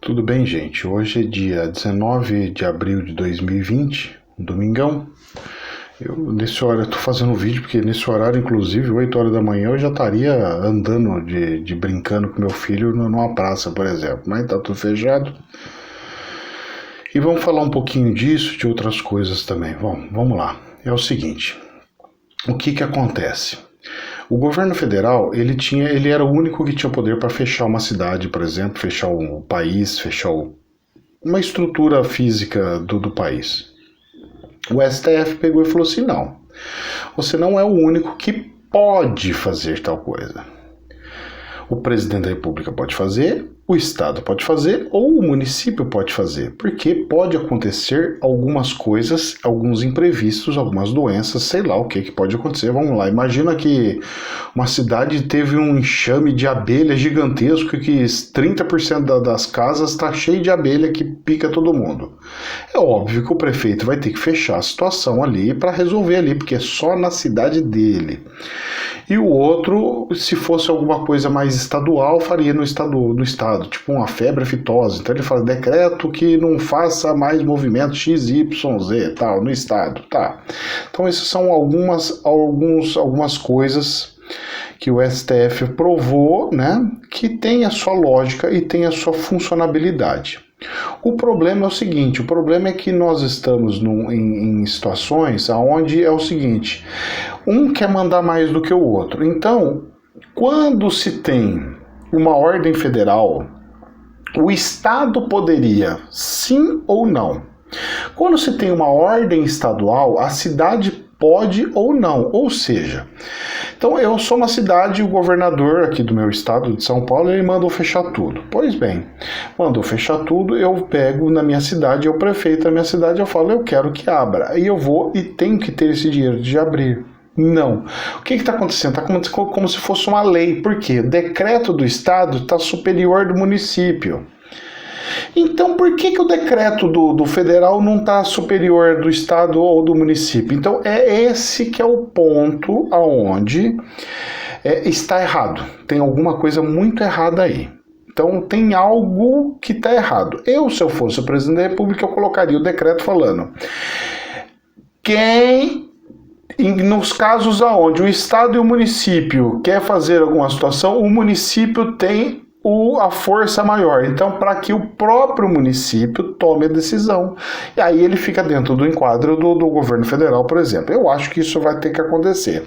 Tudo bem, gente? Hoje é dia 19 de abril de 2020, um domingão. Nesse horário, eu tô fazendo vídeo porque nesse horário, inclusive, 8 horas da manhã, eu já estaria andando de brincando com meu filho numa praça, por exemplo. Mas tá tudo fechado. E vamos falar um pouquinho disso, de outras coisas também. Vamos lá. É o seguinte, o que acontece? O governo federal, ele era o único que tinha poder para fechar uma cidade, por exemplo, fechar o país, fechar uma estrutura física do país. O STF pegou e falou assim, não, você não é o único que pode fazer tal coisa. O presidente da República pode fazer, o Estado pode fazer ou o município pode fazer, porque pode acontecer algumas coisas, alguns imprevistos, algumas doenças, sei lá o que pode acontecer. Vamos lá, imagina que uma cidade teve um enxame de abelha gigantesco que 30% das casas está cheio de abelha que pica todo mundo. É óbvio que o prefeito vai ter que fechar a situação ali para resolver ali, porque é só na cidade dele. E o outro, se fosse alguma coisa mais estadual, faria no estado, tipo uma febre aftosa. Então ele fala, decreto que não faça mais movimento XYZ, tal, no estado, tá. Então essas são algumas coisas que o STF provou, né, que tem a sua lógica e tem a sua funcionalidade. O problema é o seguinte, o problema é que nós estamos em situações onde é o seguinte, um quer mandar mais do que o outro. Então, quando se tem uma ordem federal, o Estado poderia, sim ou não. Quando se tem uma ordem estadual, a cidade pode ou não, ou seja, então eu sou uma cidade, o governador aqui do meu estado de São Paulo, ele mandou fechar tudo. Pois bem, mandou fechar tudo, eu pego na minha cidade, o prefeito da minha cidade, eu falo, eu quero que abra. Aí eu vou e tenho que ter esse dinheiro de abrir. Não. O que está acontecendo? Está acontecendo como se fosse uma lei. Por quê? O decreto do estado está superior do município. Então, por que o decreto do federal não está superior do estado ou do município? Então, é esse que é o ponto aonde está errado. Tem alguma coisa muito errada aí. Então, tem algo que está errado. Se eu fosse o presidente da República, eu colocaria o decreto falando nos casos aonde o estado e o município quer fazer alguma situação, o município tem a força maior, então para que o próprio município tome a decisão, e aí ele fica dentro do enquadro do governo federal, por exemplo. Eu acho que isso vai ter que acontecer,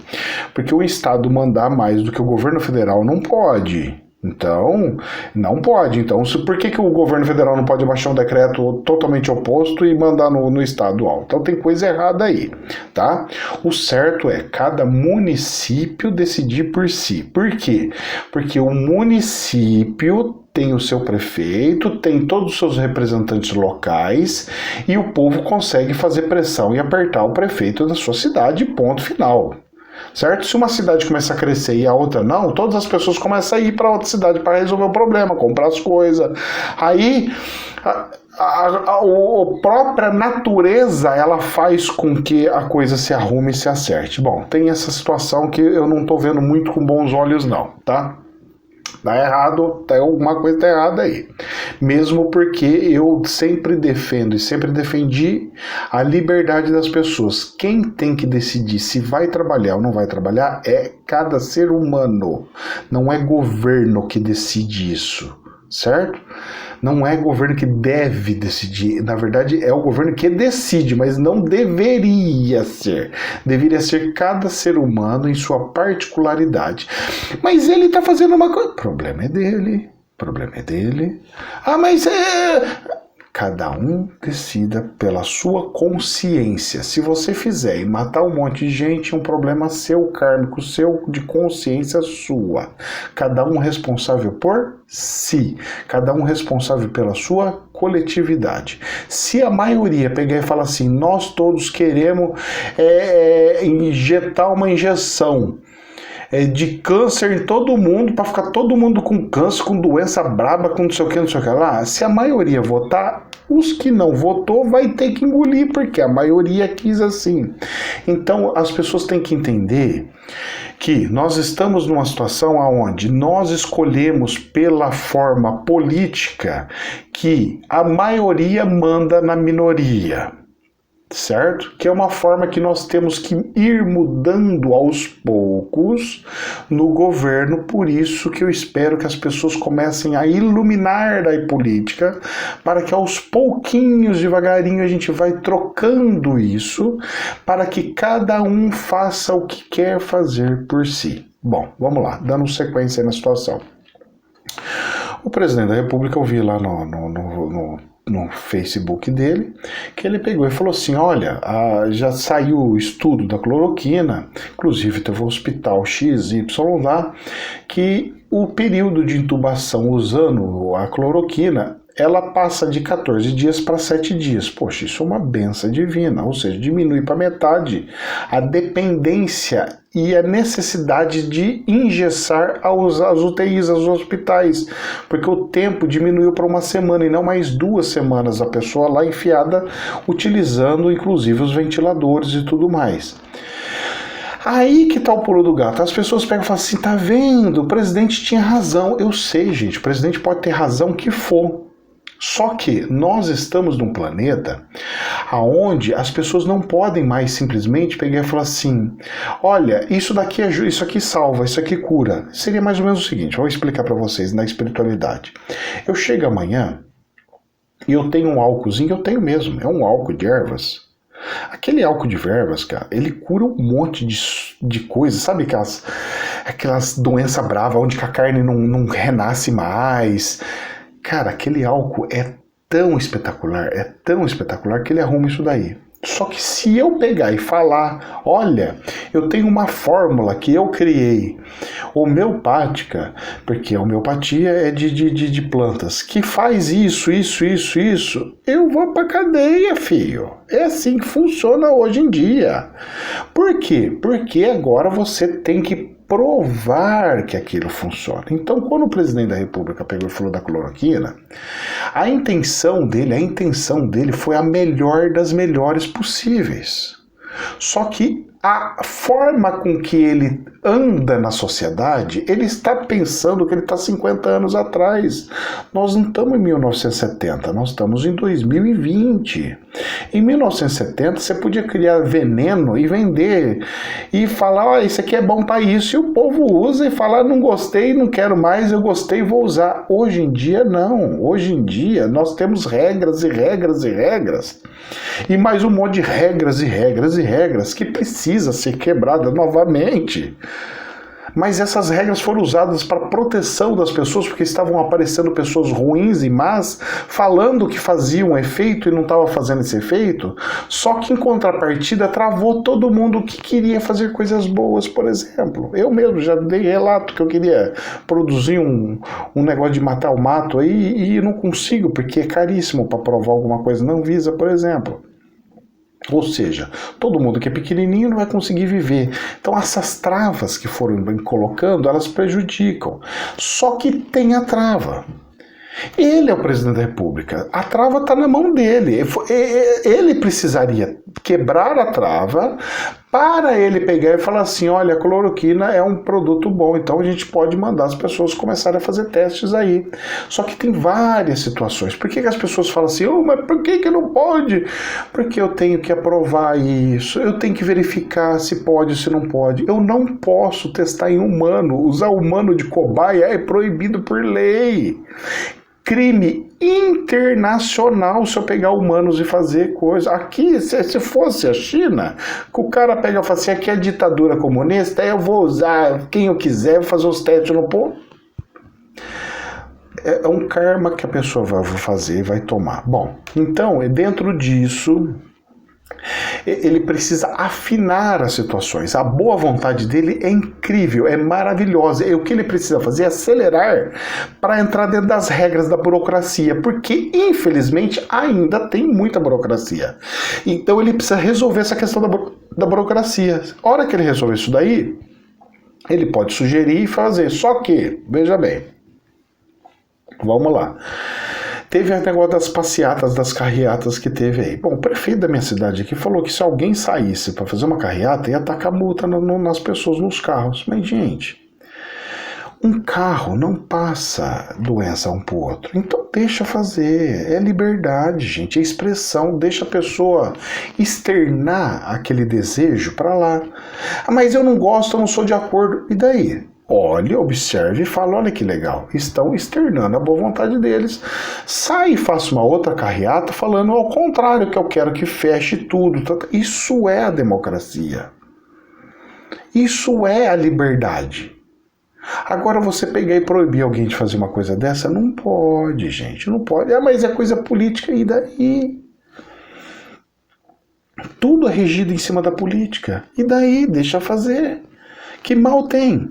porque o estado mandar mais do que o governo federal não pode. Então, não pode. Então, por que o governo federal não pode baixar um decreto totalmente oposto e mandar no estadual? Então, tem coisa errada aí, tá? O certo é cada município decidir por si. Por quê? Porque o município tem o seu prefeito, tem todos os seus representantes locais e o povo consegue fazer pressão e apertar o prefeito da sua cidade, ponto final. Certo? Se uma cidade começa a crescer e a outra não, todas as pessoas começam a ir para outra cidade para resolver o problema, comprar as coisas. Aí a própria natureza ela faz com que a coisa se arrume e se acerte. Bom, tem essa situação que eu não estou vendo muito com bons olhos não, tá? Tá errado, alguma coisa tá errada aí. Mesmo porque eu sempre defendo e sempre defendi a liberdade das pessoas. Quem tem que decidir se vai trabalhar ou não vai trabalhar é cada ser humano. Não é governo que decide isso, certo? Não é governo que deve decidir, na verdade é o governo que decide, mas não deveria ser. Deveria ser cada ser humano em sua particularidade. Mas ele está fazendo uma coisa, problema é dele. Ah, mas cada um decida pela sua consciência. Se você fizer e matar um monte de gente, é um problema seu, kármico, seu, de consciência sua. Cada um responsável por si. Cada um responsável pela sua coletividade. Se a maioria pegar e falar assim, nós todos queremos injetar uma injeção de câncer em todo mundo, para ficar todo mundo com câncer, com doença braba, com não sei o que lá. Se a maioria votar, os que não votou vai ter que engolir, porque a maioria quis assim. Então as pessoas têm que entender que nós estamos numa situação onde nós escolhemos pela forma política que a maioria manda na minoria. Certo? Que é uma forma que nós temos que ir mudando aos poucos no governo, por isso que eu espero que as pessoas comecem a iluminar da política, para que aos pouquinhos, devagarinho, a gente vai trocando isso, para que cada um faça o que quer fazer por si. Bom, vamos lá, dando sequência na situação. O presidente da República, eu vi lá no Facebook dele, que ele pegou e falou assim, olha, já saiu o estudo da cloroquina, inclusive teve um hospital XY lá, que o período de intubação usando a cloroquina, ela passa de 14 dias para 7 dias. Poxa, isso é uma benção divina, ou seja, diminui para metade a dependência e a necessidade de engessar as UTIs, os hospitais, porque o tempo diminuiu para uma semana e não mais 2 semanas, a pessoa lá enfiada, utilizando inclusive os ventiladores e tudo mais. Aí que tá o pulo do gato. As pessoas pegam e falam assim, tá vendo, o presidente tinha razão. Eu sei, gente, o presidente pode ter razão que for. Só que nós estamos num planeta onde as pessoas não podem mais simplesmente pegar e falar assim, olha, isso aqui salva, isso aqui cura. Seria mais ou menos o seguinte, vou explicar para vocês na espiritualidade. Eu chego amanhã e eu tenho um álcoolzinho, eu tenho mesmo, é um álcool de ervas. Aquele álcool de ervas, cara, ele cura um monte de coisas, sabe aquelas doenças bravas onde a carne não renasce mais. Cara, aquele álcool é tão espetacular que ele arruma isso daí. Só que se eu pegar e falar, olha, eu tenho uma fórmula que eu criei, homeopática, porque a homeopatia é de plantas, que faz isso, eu vou pra cadeia, filho. É assim que funciona hoje em dia. Por quê? Porque agora você tem que provar que aquilo funciona. Então, quando o presidente da República pegou e falou da cloroquina, a intenção dele foi a melhor das melhores possíveis. Só que a forma com que ele anda na sociedade, ele está pensando que ele está 50 anos atrás. Nós não estamos em 1970, nós estamos em 2020. Em 1970, você podia criar veneno e vender, e falar, isso aqui é bom para isso, e o povo usa e fala, não gostei, não quero mais, eu gostei, vou usar. Hoje em dia, não. Hoje em dia, nós temos regras e regras e regras, e mais um monte de regras e regras e regras que precisa ser quebrada novamente. Mas essas regras foram usadas para proteção das pessoas, porque estavam aparecendo pessoas ruins e más, falando que faziam efeito e não estava fazendo esse efeito, só que em contrapartida travou todo mundo que queria fazer coisas boas, por exemplo. Eu mesmo já dei relato que eu queria produzir um negócio de matar o mato aí, e não consigo, porque é caríssimo para provar alguma coisa na Anvisa, por exemplo. Ou seja, todo mundo que é pequenininho não vai conseguir viver. Então essas travas que foram colocando, elas prejudicam. Só que tem a trava. Ele é o presidente da República. A trava está na mão dele. Ele precisaria quebrar a trava para ele pegar e falar assim, olha, a cloroquina é um produto bom, então a gente pode mandar as pessoas começarem a fazer testes aí. Só que tem várias situações. Por que as pessoas falam assim, mas por que não pode? Porque eu tenho que aprovar isso, eu tenho que verificar se pode ou se não pode. Eu não posso testar em humano. Usar humano de cobaia é proibido por lei. Crime internacional se eu pegar humanos e fazer coisa. Aqui, se fosse a China, que o cara pega e fala assim, aqui é ditadura comunista, eu vou usar quem eu quiser, vou fazer os testes no povo. É um karma que a pessoa vai fazer e vai tomar. Bom, então, dentro disso, ele precisa afinar as situações. A boa vontade dele é incrível, é maravilhosa. E o que ele precisa fazer é acelerar para entrar dentro das regras da burocracia, porque infelizmente ainda tem muita burocracia. Então ele precisa resolver essa questão da burocracia. A hora que ele resolver isso daí, Ele pode sugerir e fazer, só que, veja bem, vamos lá. Teve o negócio das passeatas, das carreatas que teve aí. Bom, o prefeito da minha cidade aqui falou que se alguém saísse para fazer uma carreata, ia tacar multa nas pessoas, nos carros. Mas, gente, um carro não passa doença um pro outro. Então deixa fazer. É liberdade, gente. É expressão. Deixa a pessoa externar aquele desejo para lá. Ah, mas eu não gosto, eu não sou de acordo. E daí? Olhe, observe e fala, olha que legal, estão externando a boa vontade deles. Sai e faça uma outra carreata falando ao contrário, que eu quero que feche tudo. Isso é a democracia. Isso é a liberdade. Agora você pegar e proibir alguém de fazer uma coisa dessa, não pode, gente, não pode. Ah, mas é coisa política, e daí? Tudo é regido em cima da política. E daí? Deixa fazer. Que mal tem?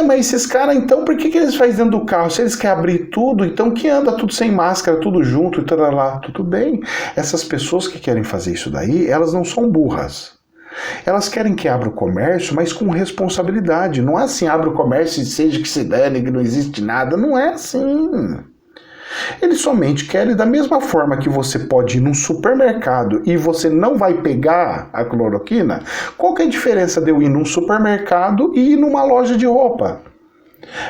Mas esses caras, então, por que eles fazem dentro do carro? Se eles querem abrir tudo, então que anda tudo sem máscara, tudo junto e tal lá, tudo bem. Essas pessoas que querem fazer isso daí, elas não são burras. Elas querem que abra o comércio, mas com responsabilidade. Não é assim, abre o comércio e seja que se dane, que não existe nada. Não é assim. Eles somente querem, da mesma forma que você pode ir num supermercado e você não vai pegar a cloroquina, qual que é a diferença de eu ir num supermercado e ir numa loja de roupa?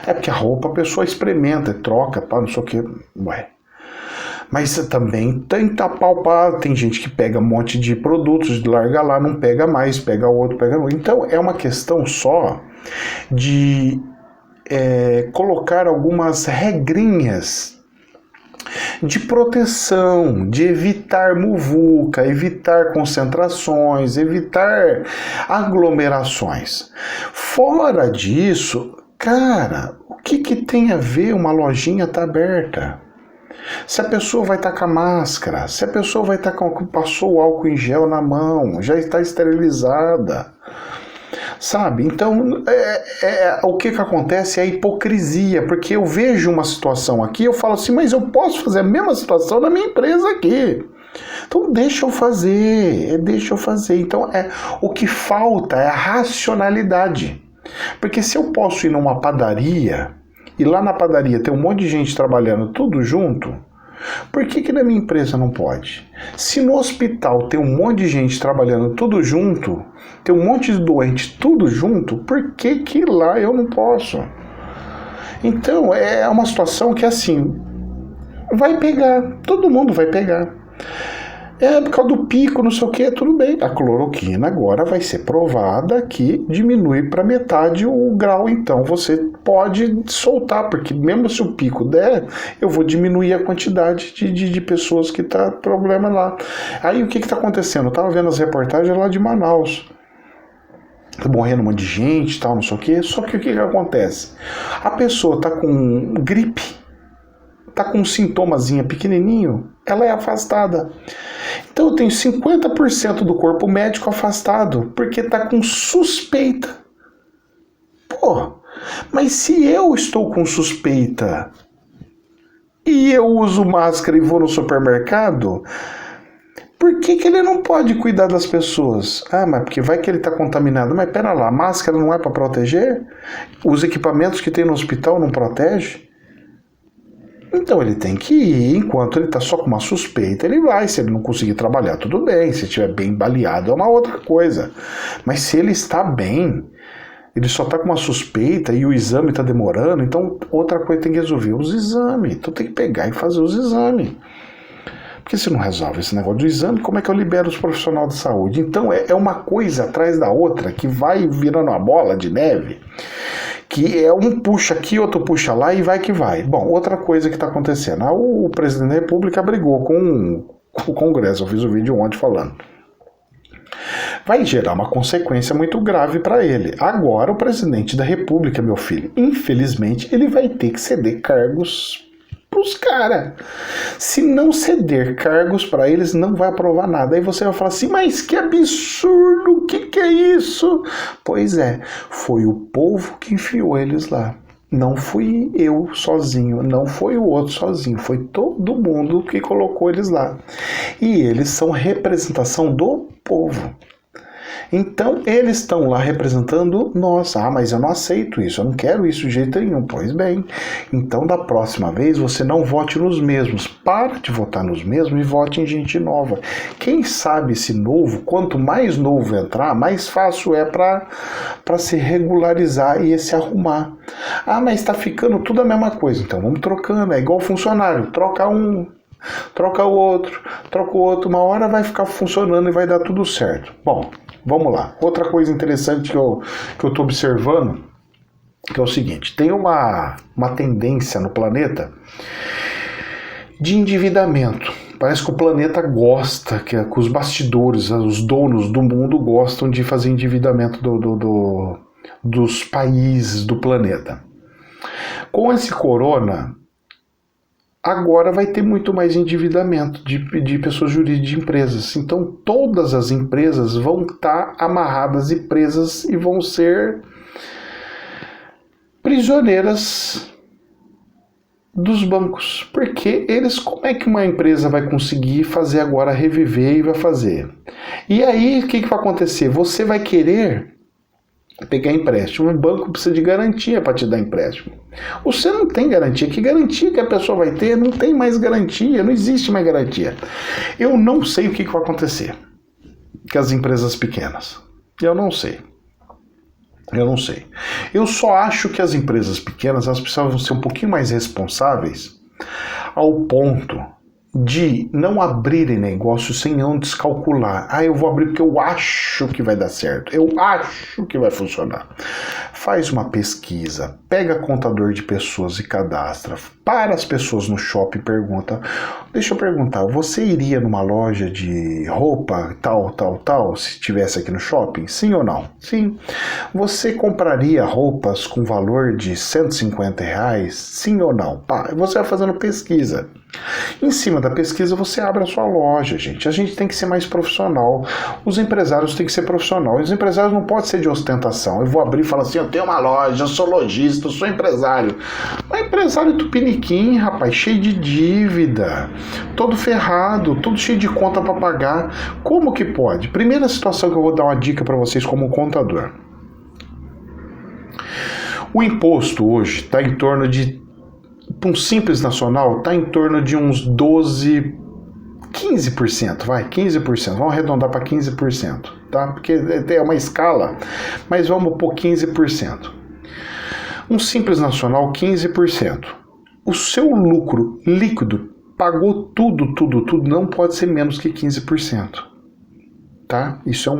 É porque a roupa a pessoa experimenta, troca, pá, não sei o que. Ué. Mas também tenta palpar, tem gente que pega um monte de produtos, larga lá, não pega mais, pega outro, pega outro. Então é uma questão só de colocar algumas regrinhas de proteção, de evitar muvuca, evitar concentrações, evitar aglomerações. Fora disso, cara, o que tem a ver uma lojinha tá aberta? Se a pessoa vai estar com a máscara, se a pessoa vai estar passou o álcool em gel na mão, já está esterilizada. Sabe? Então, o que acontece é a hipocrisia, porque eu vejo uma situação aqui, eu falo assim, mas eu posso fazer a mesma situação na minha empresa aqui. Então, deixa eu fazer. Então, o que falta é a racionalidade. Porque se eu posso ir numa padaria, e lá na padaria tem um monte de gente trabalhando tudo junto, por que na minha empresa não pode? Se no hospital tem um monte de gente trabalhando tudo junto, tem um monte de doentes tudo junto, por que lá eu não posso? Então é uma situação que assim, vai pegar, todo mundo vai pegar. Por causa do pico, não sei o que, tudo bem. A cloroquina agora vai ser provada que diminui para metade o grau, então você pode soltar, porque mesmo se o pico der, eu vou diminuir a quantidade de pessoas que tá problema lá. Aí o que tá acontecendo? Eu tava vendo as reportagens lá de Manaus. Tá morrendo um monte de gente, tal, não sei o que. Só que o que acontece? A pessoa tá com gripe, tá com um sintomazinho pequenininho, ela é afastada. Então eu tenho 50% do corpo médico afastado, porque tá com suspeita. Pô, mas se eu estou com suspeita e eu uso máscara e vou no supermercado, por que ele não pode cuidar das pessoas? Ah, mas porque vai que ele está contaminado. Mas pera lá, a máscara não é para proteger? Os equipamentos que tem no hospital não protegem? Então ele tem que ir, enquanto ele está só com uma suspeita, ele vai. Se ele não conseguir trabalhar, tudo bem. Se estiver bem baleado, é uma outra coisa. Mas se ele está bem, ele só está com uma suspeita e o exame está demorando, então outra coisa tem que resolver, os exames. Então tem que pegar e fazer os exames. Porque se não resolve esse negócio do exame, como é que eu libero os profissionais de saúde? Então é uma coisa atrás da outra que vai virando uma bola de neve, que é um puxa aqui, outro puxa lá e vai que vai. Bom, outra coisa que está acontecendo, o presidente da República brigou com o Congresso, eu fiz um vídeo ontem falando. Vai gerar uma consequência muito grave para ele. Agora o presidente da República, meu filho, infelizmente, ele vai ter que ceder cargos pros caras. Se não ceder cargos para eles, não vai aprovar nada. Aí você vai falar assim, mas que absurdo, o que é isso? Pois é, foi o povo que enfiou eles lá. Não fui eu sozinho, não foi o outro sozinho, foi todo mundo que colocou eles lá. E eles são representação do povo. Então, eles estão lá representando nós. Ah, mas eu não aceito isso, eu não quero isso de jeito nenhum. Pois bem, então da próxima vez você não vote nos mesmos. Para de votar nos mesmos e vote em gente nova. Quem sabe esse novo, quanto mais novo entrar, mais fácil é para se regularizar e se arrumar. Ah, mas está ficando tudo a mesma coisa. Então vamos trocando, é igual funcionário, troca um, troca o outro, troca o outro, uma hora vai ficar funcionando e vai dar tudo certo. Bom, vamos lá. Outra coisa interessante que eu estou observando, que é o seguinte, tem uma tendência no planeta de endividamento. Parece que o planeta gosta, que os bastidores, os donos do mundo gostam de fazer endividamento dos países do planeta. Com esse corona, agora vai ter muito mais endividamento de pessoas jurídicas, de empresas. Então todas as empresas vão estar amarradas e presas e vão ser prisioneiras dos bancos. Porque eles, como é que uma empresa vai conseguir fazer agora, reviver e vai fazer? E aí o que vai acontecer? Você vai querer pegar empréstimo, o banco precisa de garantia para te dar empréstimo. Você não tem garantia. Que garantia que a pessoa vai ter? Não tem mais garantia, não existe mais garantia. Eu não sei o que vai acontecer com as empresas pequenas. Eu não sei. Eu só acho que as empresas pequenas elas precisam ser um pouquinho mais responsáveis ao ponto de não abrirem negócio sem antes calcular. Ah, eu vou abrir porque eu acho que vai dar certo. Eu acho que vai funcionar. Faz uma pesquisa, pega contador de pessoas e cadastra. Para as pessoas no shopping e pergunta. Deixa eu perguntar, você iria numa loja de roupa tal, se estivesse aqui no shopping? Sim ou não? Sim. Você compraria roupas com valor de R$150? Sim ou não? Você vai fazendo pesquisa. Em cima da pesquisa você abre a sua loja, gente. A gente tem que ser mais profissional. Os empresários têm que ser profissionais. Os empresários não podem ser de ostentação. Eu vou abrir e falar assim, eu tenho uma loja, eu sou lojista, eu sou empresário. Mas empresário tupiniquim, rapaz, cheio de dívida, todo ferrado, todo cheio de conta para pagar. Como que pode? Primeira situação que eu vou dar uma dica para vocês como contador. O imposto hoje está em torno de um simples nacional está em torno de uns 15%, vai, 15%, vamos arredondar para 15%, tá? Porque é uma escala, mas vamos pôr 15%. Um simples nacional, 15%. O seu lucro líquido pagou tudo, não pode ser menos que 15%. Tá? Isso é um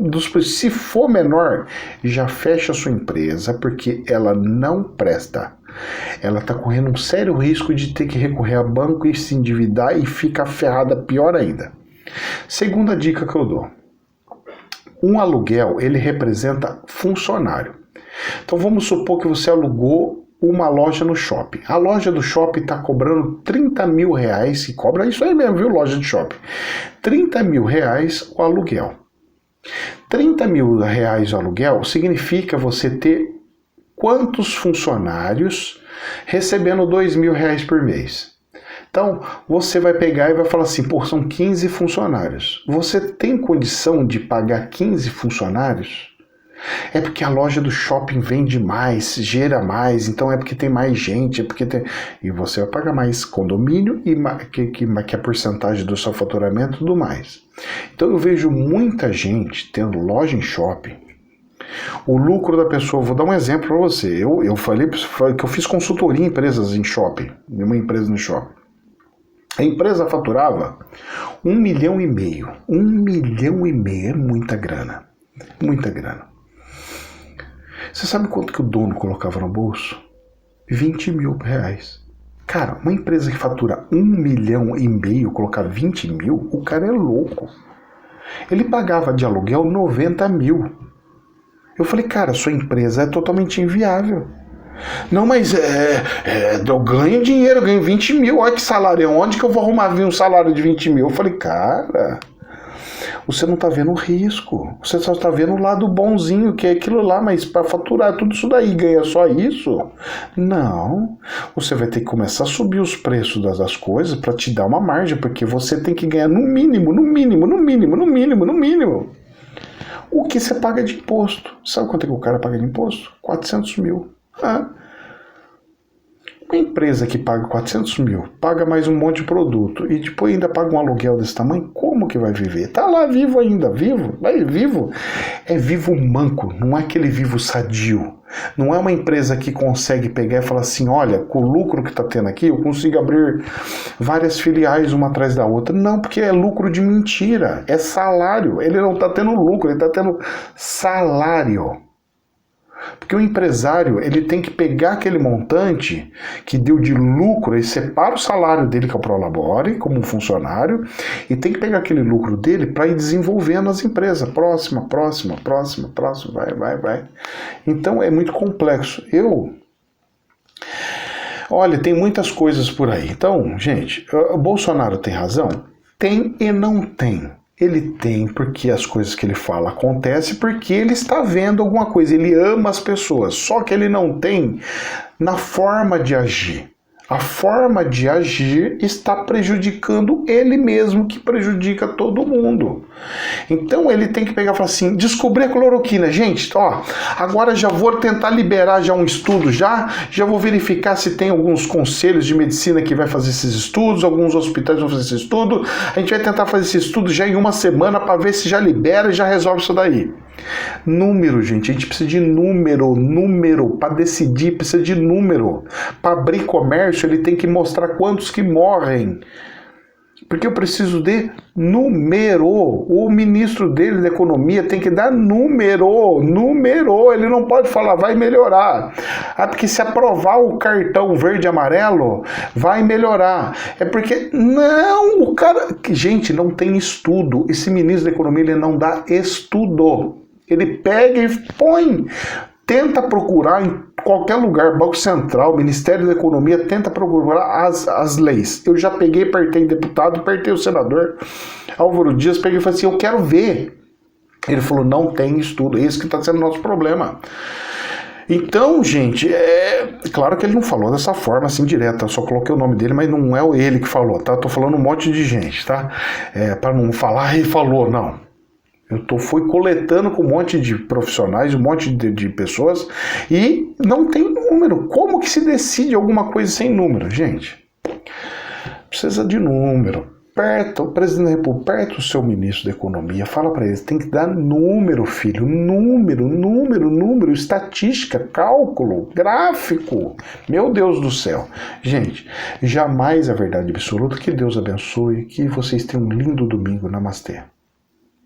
dos... Se for menor, já fecha a sua empresa, porque ela não presta. Ela está correndo um sério risco de ter que recorrer a banco e se endividar e ficar ferrada pior ainda. Segunda dica que eu dou. Um aluguel, ele representa funcionário. Então vamos supor que você alugou uma loja no shopping. A loja do shopping está cobrando R$30 mil, que cobra isso aí mesmo, viu, loja de shopping. R$30 mil o aluguel. R$30 mil o aluguel significa você ter quantos funcionários recebendo R$2 mil por mês. Então, você vai pegar e vai falar assim, pô, são 15 funcionários. Você tem condição de pagar 15 funcionários? É porque a loja do shopping vende mais, gera mais, então é porque tem mais gente, é porque tem... E você vai pagar mais condomínio e que a porcentagem do seu faturamento e tudo mais. Então eu vejo muita gente tendo loja em shopping. O lucro da pessoa, vou dar um exemplo para você. Eu falei que eu fiz consultoria em empresas em shopping, em uma empresa no shopping. A empresa faturava R$1,5 milhão. R$1,5 milhão é muita grana. Muita grana. Você sabe quanto que o dono colocava no bolso? R$20 mil. Cara, uma empresa que fatura R$1,5 milhão colocar 20 mil, o cara é louco. Ele pagava de aluguel 90 mil. Eu falei, cara, sua empresa é totalmente inviável. Não, mas eu ganho dinheiro, eu ganho 20 mil, olha que salário, onde que eu vou arrumar um salário de 20 mil? Eu falei, cara, você não tá vendo o risco, você só tá vendo o lado bonzinho, que é aquilo lá, mas para faturar tudo isso daí, ganha só isso? Não, você vai ter que começar a subir os preços das coisas para te dar uma margem, porque você tem que ganhar no mínimo. o que você paga de imposto. Sabe quanto é que o cara paga de imposto? 400 mil. Uma empresa que paga 400 mil, paga mais um monte de produto e depois ainda paga um aluguel desse tamanho, como que vai viver? Tá lá vivo ainda, vivo, vai vivo. É vivo manco, não é aquele vivo sadio. Não é uma empresa que consegue pegar e falar assim, olha, com o lucro que está tendo aqui, eu consigo abrir várias filiais uma atrás da outra. Não, porque é lucro de mentira, é salário. Ele não está tendo lucro, ele está tendo salário. Porque o empresário, ele tem que pegar aquele montante que deu de lucro, ele separa o salário dele que é o Prolabore, como um funcionário, e tem que pegar aquele lucro dele para ir desenvolvendo as empresas. Próxima, vai. Então é muito complexo. Olha, tem muitas coisas por aí. Então, gente, o Bolsonaro tem razão? Tem e não tem. Ele tem porque as coisas que ele fala acontecem, porque ele está vendo alguma coisa, ele ama as pessoas, só que ele não tem na forma de agir. A forma de agir está prejudicando ele mesmo, que prejudica todo mundo. Então ele tem que pegar e falar assim, descobrir a cloroquina. Gente, ó, agora já vou tentar liberar já um estudo, já vou verificar se tem alguns conselhos de medicina que vai fazer esses estudos, alguns hospitais vão fazer esse estudo. A gente vai tentar fazer esse estudo já em uma semana para ver se já libera e já resolve isso daí. Número, gente, a gente precisa de número, para decidir precisa de número. Para abrir comércio ele tem que mostrar quantos que morrem. Porque eu preciso de número. O ministro dele da economia tem que dar número. Ele não pode falar, vai melhorar. Porque se aprovar o cartão verde e amarelo, vai melhorar. É porque, não, o cara... Gente, não tem estudo. Esse ministro da economia, ele não dá estudo. Ele pega e põe... Tenta procurar em qualquer lugar, Banco Central, Ministério da Economia, tenta procurar as leis. Eu já peguei, apertei deputado, apertei o senador Álvaro Dias, peguei e falei assim, eu quero ver. Ele falou, não tem estudo, esse que está sendo o nosso problema. Então, gente, claro que ele não falou dessa forma assim direta, eu só coloquei o nome dele, mas não é ele que falou, tá? Tô falando um monte de gente, tá? Para não falar, ele falou, não. Fui coletando com um monte de profissionais, um monte de pessoas, e não tem número. Como que se decide alguma coisa sem número, gente? Precisa de número. O presidente da República, perto o seu ministro da Economia, fala para eles, tem que dar número, filho, número, estatística, cálculo, gráfico. Meu Deus do céu. Gente, jamais a verdade absoluta. Que Deus abençoe, que vocês tenham um lindo domingo. Namastê.